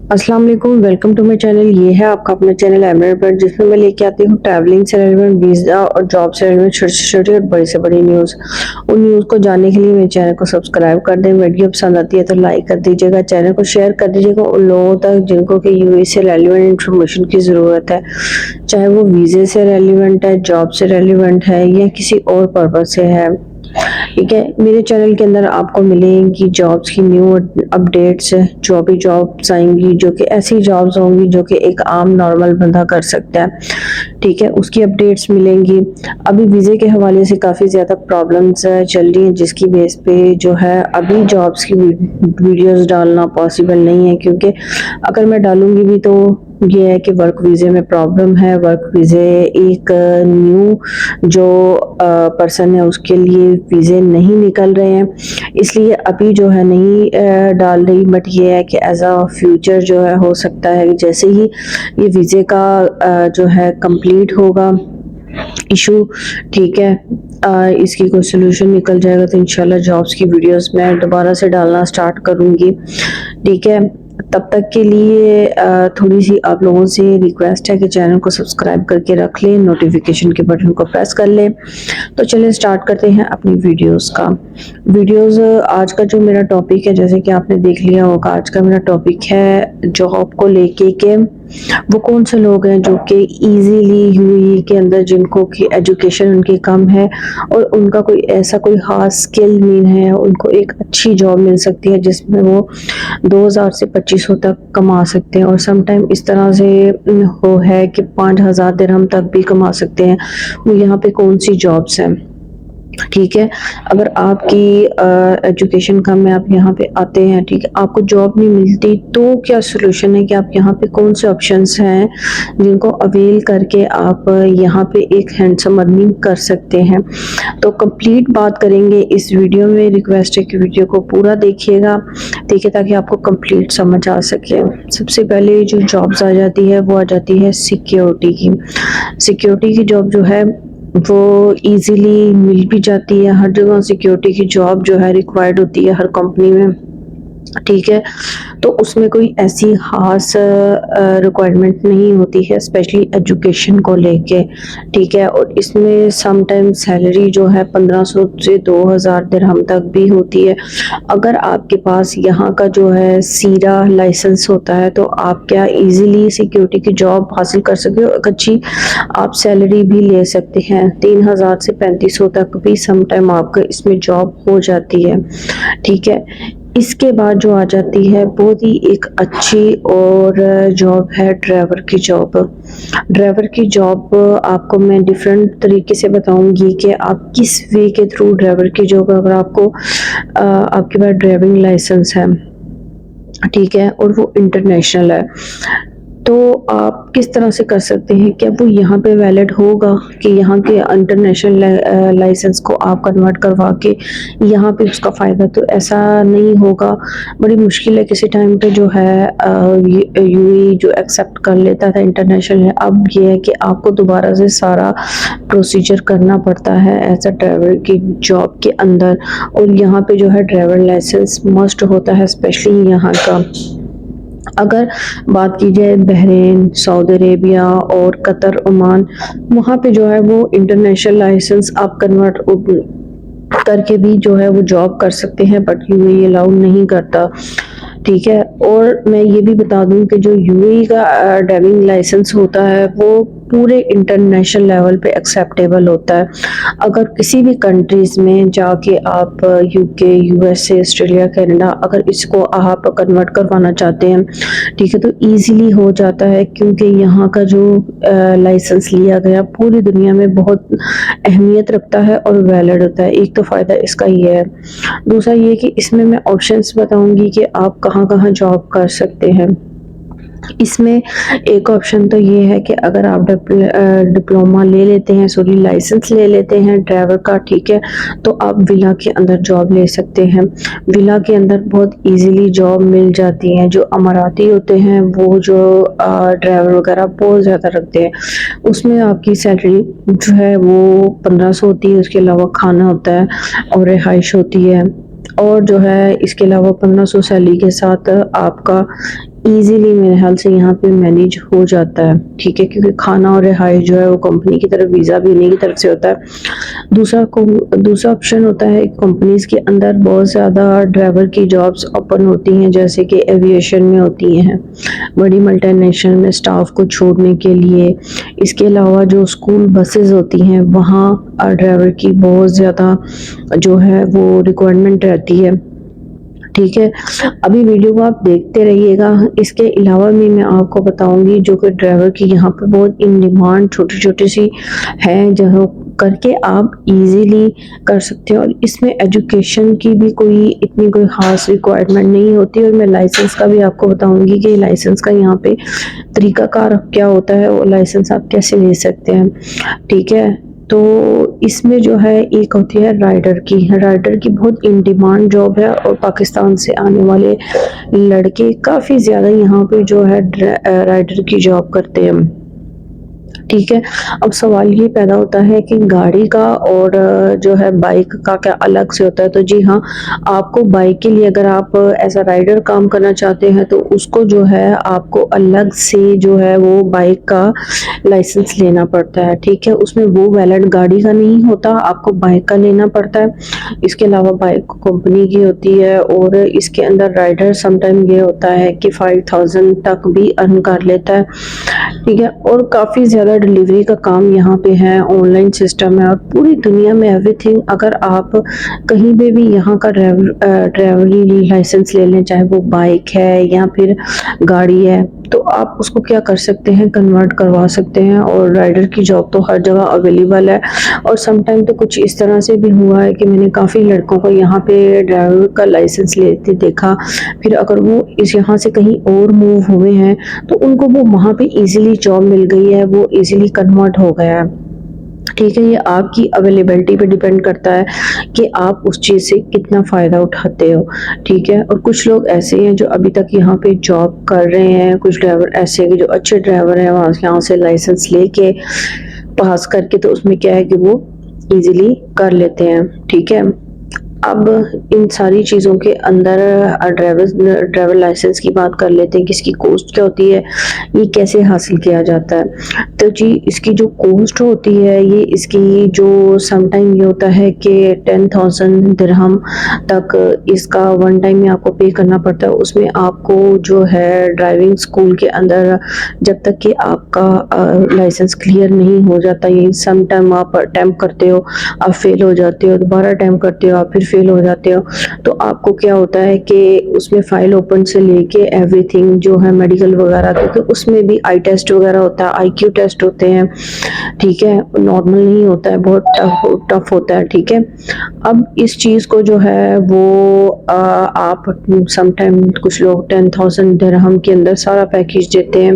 अस्सलाम वालेकुम, welcome to my channel. ये है आपका अपना चैनल एमरेट पर, जिसमें मैं लेके आती हूँ ट्रैवलिंग से रिलेवेंट, वीज़ा और जॉब से रिलेवेंट छोटी से छोटी और बड़ी से बड़ी न्यूज़। उन न्यूज़ को जानने के लिए मेरे चैनल को सब्सक्राइब कर दें। वीडियो पसंद आती है तो लाइक कर दीजिएगा, चैनल को शेयर कर दीजिएगा उन लोगों तक जिनको कि यूएई से रेलिवेंट इन्फॉर्मेशन की ज़रूरत है, चाहे वो वीज़े से रेलिवेंट है, जॉब से रेलिवेंट है या किसी और पर्पज़ से है। ठीक है, मेरे चैनल के अंदर आपको मिलेंगी जॉब्स की न्यू अपडेट्स, जो भी जॉब्स आएंगी जो कि ऐसी जॉब्स होंगी जो कि एक आम नॉर्मल बंदा कर सकता है। ठीक है, उसकी अपडेट्स मिलेंगी। अभी वीज़े के हवाले से काफ़ी ज़्यादा प्रॉब्लम्स चल रही हैं, जिसकी बेस पे जो है अभी जॉब्स की वीडियोस डालना पॉसिबल नहीं है, क्योंकि अगर मैं डालूंगी भी तो ये है कि वर्क वीज़े में प्रॉब्लम है। वर्क वीज़े एक न्यू जो पर्सन है उसके लिए वीज़े नहीं निकल रहे हैं, इसलिए अभी जो है नहीं डाल रही। बट ये है कि एज अ फ्यूचर जो है हो सकता है जैसे ही ये वीज़े का जो है कंप्लीट होगा इशू, ठीक है, इसकी कोई सोल्यूशन निकल जाएगा तो इंशाल्लाह जॉब्स की वीडियोस मैं दोबारा से डालना स्टार्ट करूँगी। ठीक है, तब तक के लिए थोड़ी सी आप लोगों से रिक्वेस्ट है कि चैनल को सब्सक्राइब करके रख लें, नोटिफिकेशन के बटन को प्रेस कर लें। तो चलिए स्टार्ट करते हैं अपनी वीडियोस का। आज का जो मेरा टॉपिक है, जैसे कि आपने देख लिया होगा, आज का मेरा टॉपिक है जॉब को लेके के वो कौन से लोग हैं जो कि इजीली यूएई के अंदर जिनको कि एजुकेशन उनकी कम है और उनका कोई ऐसा कोई खास स्किल नहीं है, उनको एक अच्छी जॉब मिल सकती है जिसमें वो 2000 से 2500 तक कमा सकते हैं, और समटाइम इस तरह से हो है कि 5000 दिरहम तक भी कमा सकते हैं। वो यहाँ पे कौन सी जॉब्स हैं? ठीक है, अगर आपकी एजुकेशन कम है, आप यहाँ पे आते हैं, ठीक है, आपको जॉब नहीं मिलती, तो क्या सोल्यूशन है कि आप यहाँ पे कौन से ऑप्शंस हैं जिनको अवेल करके आप यहाँ पे एक हैंडसम अर्निंग कर सकते हैं। तो कंप्लीट बात करेंगे इस वीडियो में। रिक्वेस्ट है कि वीडियो को पूरा देखिएगा, ठीक है, ताकि आपको कंप्लीट समझ आ सके। सबसे पहले जो जॉब्स आ जाती है वो आ जाती है सिक्योरिटी की। सिक्योरिटी की जॉब जो है वो इजीली मिल भी जाती है, हर जगह सिक्योरिटी की जॉब जो है रिक्वायर्ड होती है हर कंपनी में। ठीक है, तो उसमें कोई ऐसी खास रिक्वायरमेंट नहीं होती है, स्पेशली एजुकेशन को लेके। ठीक है, और इसमें समटाइम सैलरी जो है 1500 से 2000 दिरहम तक भी होती है। अगर आपके पास यहाँ का जो है सीरा लाइसेंस होता है तो आप क्या इजीली सिक्योरिटी की जॉब हासिल कर सकते हो, एक अच्छी आप सैलरी भी ले सकते हैं। 3000 से 3500 तक भी समटाइम आपका इसमें जॉब हो जाती है। ठीक है, इसके बाद जो आ जाती है बहुत ही एक अच्छी और जॉब है ड्राइवर की जॉब। ड्राइवर की जॉब आपको मैं डिफरेंट तरीके से बताऊंगी कि आप किस वे के थ्रू ड्राइवर की जॉब, अगर आपको आपके पास ड्राइविंग लाइसेंस है, ठीक है, और वो इंटरनेशनल है, तो आप किस तरह से कर सकते हैं? क्या वो यहाँ पे वैलिड होगा कि यहाँ के इंटरनेशनल लाइसेंस को आप कन्वर्ट करवा के यहाँ पे उसका फ़ायदा? तो ऐसा नहीं होगा, बड़ी मुश्किल है किसी टाइम पे जो है यूएई जो एक्सेप्ट कर लेता था इंटरनेशनल है। अब ये है कि आपको दोबारा से सारा प्रोसीजर करना पड़ता है एज अ ड्राइवर की जॉब के अंदर, और यहाँ पे जो है ड्राइवर लाइसेंस मस्ट होता है, स्पेशली यहाँ का। अगर बात की जाए बहरीन, सऊदी अरेबिया और कतर, ओमान, वहाँ पे जो है वो इंटरनेशनल लाइसेंस आप कन्वर्ट करके भी जो है वो जॉब कर सकते हैं, बट यूएई अलाउ नहीं करता। ठीक है, और मैं ये भी बता दूं कि जो यूएई का ड्राइविंग लाइसेंस होता है वो पूरे इंटरनेशनल लेवल पे एक्सेप्टेबल होता है। अगर किसी भी कंट्रीज में जाके आप यूके, यूएसए, ऑस्ट्रेलिया, कनाडा, अगर इसको आप कन्वर्ट करवाना चाहते हैं, ठीक है, तो इजीली हो जाता है, क्योंकि यहाँ का जो लाइसेंस लिया गया पूरी दुनिया में बहुत अहमियत रखता है और वैलिड होता है। एक तो फ़ायदा इसका ये है। दूसरा ये कि इसमें मैं ऑप्शंस बताऊंगी कि आप कहाँ कहाँ जॉब कर सकते हैं। इसमें एक ऑप्शन तो ये है कि अगर आप डिप्लोमा ले लेते हैं, सॉरी लाइसेंस ले लेते हैं ड्राइवर का, ठीक है, तो आप विला के अंदर जॉब ले सकते हैं। विला के अंदर बहुत इजीली जॉब मिल जाती है। जो अमाराती होते हैं वो जो ड्राइवर वगैरह बहुत ज़्यादा रखते हैं, उसमें आपकी सैलरी जो है वो 1500 होती है, उसके अलावा खाना होता है और रिहाइश होती है, और जो है इसके अलावा 1500 सैलरी के साथ आपका इजीली मेरे ख्याल से यहाँ पे मैनेज हो जाता है, ठीक है, क्योंकि खाना और रिहाइश जो है वो कंपनी की तरफ, वीज़ा भी उन्हीं की तरफ से होता है। दूसरा ऑप्शन होता है कंपनीज के अंदर बहुत ज़्यादा ड्राइवर की जॉब्स ओपन होती हैं, जैसे कि एविएशन में होती हैं, बड़ी मल्टीनेशनल में स्टाफ को छोड़ने के लिए। इसके अलावा जो स्कूल बसेस होती हैं वहाँ ड्राइवर की बहुत ज़्यादा जो है वो रिक्वायरमेंट रहती है, ठीक है। अभी वीडियो को आप देखते रहिएगा। इसके अलावा भी मैं आपको बताऊंगी जो कि ड्राइवर की यहाँ पे बहुत इन डिमांड छोटी छोटी सी हैं, जो करके आप इजीली कर सकते हो। और इसमें एजुकेशन की भी इतनी कोई खास रिक्वायरमेंट नहीं होती। और मैं लाइसेंस का भी आपको बताऊंगी कि लाइसेंस का यहाँ पे तरीकाकार क्या होता है, वो लाइसेंस आप कैसे ले सकते हैं, ठीक है। तो इसमें जो है एक होती है राइडर की बहुत इन डिमांड जॉब है, और पाकिस्तान से आने वाले लड़के काफ़ी ज़्यादा यहाँ पे जो है राइडर की जॉब करते हैं, ठीक है। अब सवाल ये पैदा होता है कि गाड़ी का और जो है बाइक का क्या अलग से होता है। तो जी हाँ, आपको बाइक के लिए अगर आप एज अ राइडर काम करना चाहते हैं तो उसको जो है आपको अलग से जो है वो बाइक का लाइसेंस लेना पड़ता है, ठीक है। उसमें वो वैलिड गाड़ी का नहीं होता, आपको बाइक का लेना पड़ता है। इसके अलावा बाइक कंपनी की होती है, और इसके अंदर राइडर समटाइम ये होता है कि 5000 तक भी अर्न कर लेता है, ठीक है। और काफ़ी ज़्यादा डिलीवरी का काम यहाँ पे है, ऑनलाइन सिस्टम है, और पूरी दुनिया में एवरीथिंग। अगर आप कहीं पे भी यहाँ का ड्राइवरी लाइसेंस ले लें, चाहे वो बाइक है या फिर गाड़ी है, तो आप उसको क्या कर सकते हैं, कन्वर्ट करवा सकते हैं। और राइडर की जॉब तो हर जगह अवेलेबल है। और समटाइम तो कुछ इस तरह से भी हुआ है कि मैंने काफ़ी लड़कों को यहाँ पे ड्राइवर का लाइसेंस लेते देखा, फिर अगर वो इस यहाँ से कहीं और मूव हुए हैं तो उनको वो वहाँ पे इजीली जॉब मिल गई है, वो इजीली कन्वर्ट हो गया है, ठीक है। ये आपकी अवेलेबिलिटी पे डिपेंड करता है कि आप उस चीज़ से कितना फ़ायदा उठाते हो, ठीक है। और कुछ लोग ऐसे हैं जो अभी तक यहाँ पे जॉब कर रहे हैं, कुछ ड्राइवर ऐसे हैं कि जो अच्छे ड्राइवर हैं, वहाँ यहाँ से लाइसेंस लेके पास करके तो उसमें क्या है कि वो इजीली कर लेते हैं, ठीक है। अब इन सारी चीज़ों के अंदर ड्राइवर लाइसेंस की बात कर लेते हैं कि इसकी कॉस्ट क्या होती है, ये कैसे हासिल किया जाता है। तो जी इसकी जो कॉस्ट होती है, ये इसकी जो समटाइम ये होता है कि 10,000 दिरहम तक इसका वन टाइम में आपको पे करना पड़ता है। उसमें आपको जो है ड्राइविंग स्कूल के अंदर जब तक कि आपका लाइसेंस क्लियर नहीं हो जाता, ये समटाइम आप अटेम्प्ट करते हो, आप फेल हो जाते हो, दोबारा अटेम्प्ट करते हो, आप फिर फेल हो जाते हो, तो आपको क्या होता है कि उसमें फाइल ओपन से लेके एवरीथिंग जो है मेडिकल वगैरह, क्योंकि उसमें भी आई टेस्ट वगैरह होता है, IQ टेस्ट होते हैं, ठीक है। नॉर्मल नहीं होता है, बहुत टफ होता है, ठीक है। अब इस चीज़ को जो है वो आप समटाइम कुछ लोग 10,000 दिरहम के अंदर सारा पैकेज देते हैं,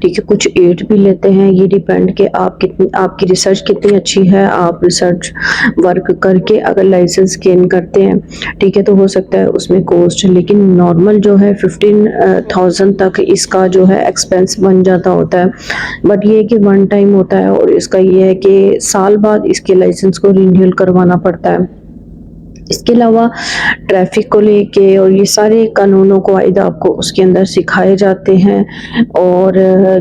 ठीक है। कुछ 8 भी लेते हैं, ये डिपेंड कि आपकी रिसर्च कितनी अच्छी है। आप रिसर्च वर्क करके अगर लाइसेंस गेन करते हैं, ठीक है, तो हो सकता है उसमें कॉस्ट, लेकिन नॉर्मल जो है 15,000 तक इसका जो है एक्सपेंस बन जाता होता है। बट ये कि वन टाइम होता है, और इसका ये है कि साल बाद इसके लाइसेंस को रिन्यूअल करवाना पड़ता है। इसके अलावा ट्रैफिक को लेके और ये सारे कानूनों को आइदा आपको उसके अंदर सिखाए जाते हैं। और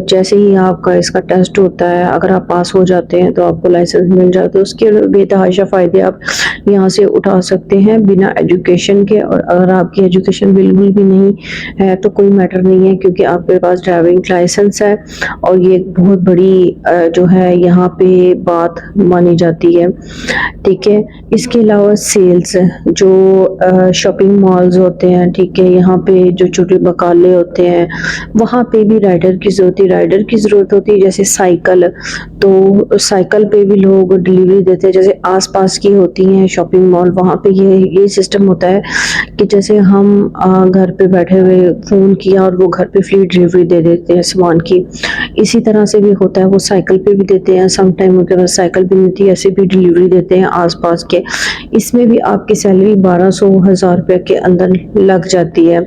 जैसे ही आपका इसका टेस्ट होता है, अगर आप पास हो जाते हैं तो आपको लाइसेंस मिल जाता है। उसके बेतहाशा फ़ायदे आप यहाँ से उठा सकते हैं बिना एजुकेशन के। और अगर आपकी एजुकेशन बिल्कुल भी नहीं है तो कोई मैटर नहीं है, क्योंकि आपके पास ड्राइविंग लाइसेंस है, और ये एक बहुत बड़ी जो है यहाँ पे बात मानी जाती है, ठीक है। इसके अलावा सेल्स, जो शॉपिंग मॉल्स होते हैं, ठीक है, यहाँ पे जो छोटे बकाले होते हैं वहाँ पे भी राइडर की ज़रूरत होती है। जैसे साइकिल, तो साइकिल पे भी लोग डिलीवरी देते हैं। जैसे आसपास की होती हैं शॉपिंग मॉल, वहाँ पे ये सिस्टम होता है कि जैसे हम घर पे बैठे हुए फ़ोन किया और वो घर पे फ्री डिलीवरी दे देते हैं सामान की। इसी तरह से भी होता है, वो साइकिल पे भी देते हैं, सम टाइम उनके पास साइकिल भी नहीं होती है, ऐसे भी डिलीवरी देते हैं आसपास के। इसमें भी आपकी सैलरी 1200-1000 रुपये के अंदर लग जाती है,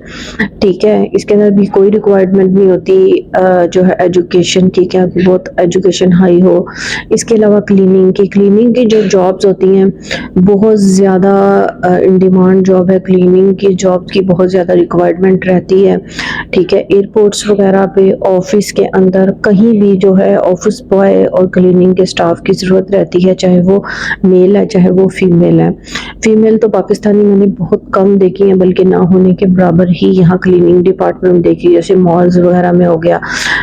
ठीक है। इसके अंदर भी कोई रिक्वायरमेंट नहीं होती जो है एजुकेशन की, क्या कि बहुत एजुकेशन हाई हो। इसके अलावा क्लीनिंग की जो जॉब्स होती हैं बहुत ज़्यादा इन डिमांड जॉब है। क्लीनिंग की जॉब की बहुत ज़्यादा रिक्वायरमेंट रहती है, ठीक है। एयरपोर्ट्स वगैरह पे, ऑफिस के अंदर कहीं भी जो है ऑफिस बॉय और क्लीनिंग के स्टाफ की ज़रूरत रहती है, चाहे वो मेल है चाहे वो फीमेल है। फीमेल तो पाकिस्तानी मैंने बहुत कम देखी है, बल्कि ना होने के बराबर ही यहाँ क्लीनिंग डिपार्टमेंट में देखी, जैसे मॉल्स वगैरह में हो गया।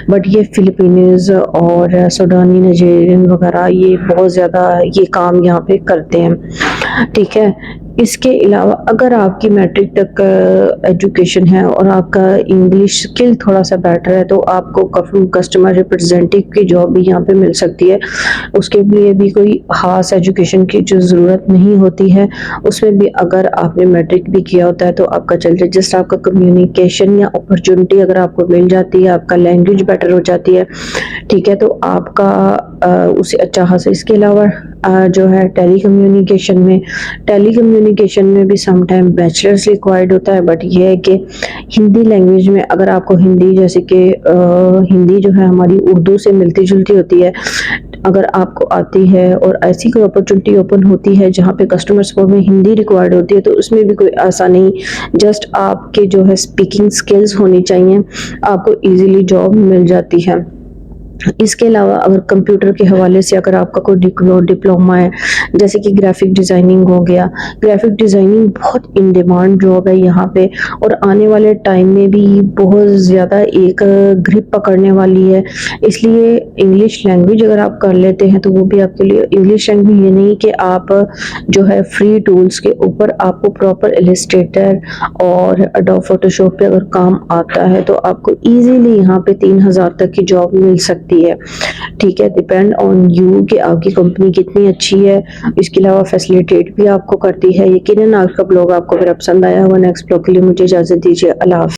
बट ये फिलिपीनीज और सूडानी, नाइजेरियन वगैरह ये बहुत ज़्यादा ये काम यहाँ पे करते हैं, ठीक है। इसके अलावा अगर आपकी मैट्रिक तक एजुकेशन है और आपका इंग्लिश स्किल थोड़ा सा बेटर है तो आपको कस्टमर रिप्रेजेंटेटिव की जॉब भी यहाँ पे मिल सकती है। उसके लिए भी कोई खास एजुकेशन की जो ज़रूरत नहीं होती है, उसमें भी अगर आपने मैट्रिक भी किया होता है तो आपका चल जाए। जस्ट आपका कम्युनिकेशन या अपॉर्चुनिटी अगर आपको मिल जाती है, आपका लैंग्वेज बेटर हो जाती है, ठीक है, तो आपका उसे अच्छा हासिल। इसके अलावा जो है टेली कम्युनिकेशन में भी सम टाइम बैचलर्स रिक्वायर्ड होता है। बट ये है कि हिंदी लैंग्वेज में अगर आपको हिंदी, जैसे कि हिंदी जो है हमारी उर्दू से मिलती जुलती होती है, अगर आपको आती है और ऐसी कोई अपॉर्चुनिटी ओपन होती है जहाँ पे कस्टमर सपोर्ट में हिंदी रिक्वायर्ड होती है, तो उसमें भी कोई ऐसा नहीं, जस्ट आपके जो है स्पीकिंग स्किल्स होनी चाहिए, आपको इजीली जॉब मिल जाती है। इसके अलावा अगर कंप्यूटर के हवाले से अगर आपका कोई डिप्लोमा है, जैसे कि ग्राफिक डिज़ाइनिंग हो गया, ग्राफिक डिज़ाइनिंग बहुत इन डिमांड जॉब है यहाँ पे, और आने वाले टाइम में भी बहुत ज़्यादा एक ग्रिप पकड़ने वाली है। इसलिए इंग्लिश लैंग्वेज अगर आप कर लेते हैं तो वो भी आपके लिए, इंग्लिश लैंग्वेज ये नहीं कि आप जो है फ्री टूल्स के ऊपर आपको प्रॉपर इलस्ट्रेटर और एडोब फोटोशॉप पे अगर काम आता है तो आपको ईजीली यहाँ पे 3000 तक की जॉब मिल सकती है, ठीक है। डिपेंड ऑन यू कि आपकी कंपनी कितनी अच्छी है। इसके अलावा फैसिलिटेट भी आपको करती है। यकीनन आपका ब्लॉग आपको अगर पसंद आया हुआ, नेक्स्ट ब्लॉग के लिए मुझे इजाज़त दीजिए। अल्लाह हाफ़िज़।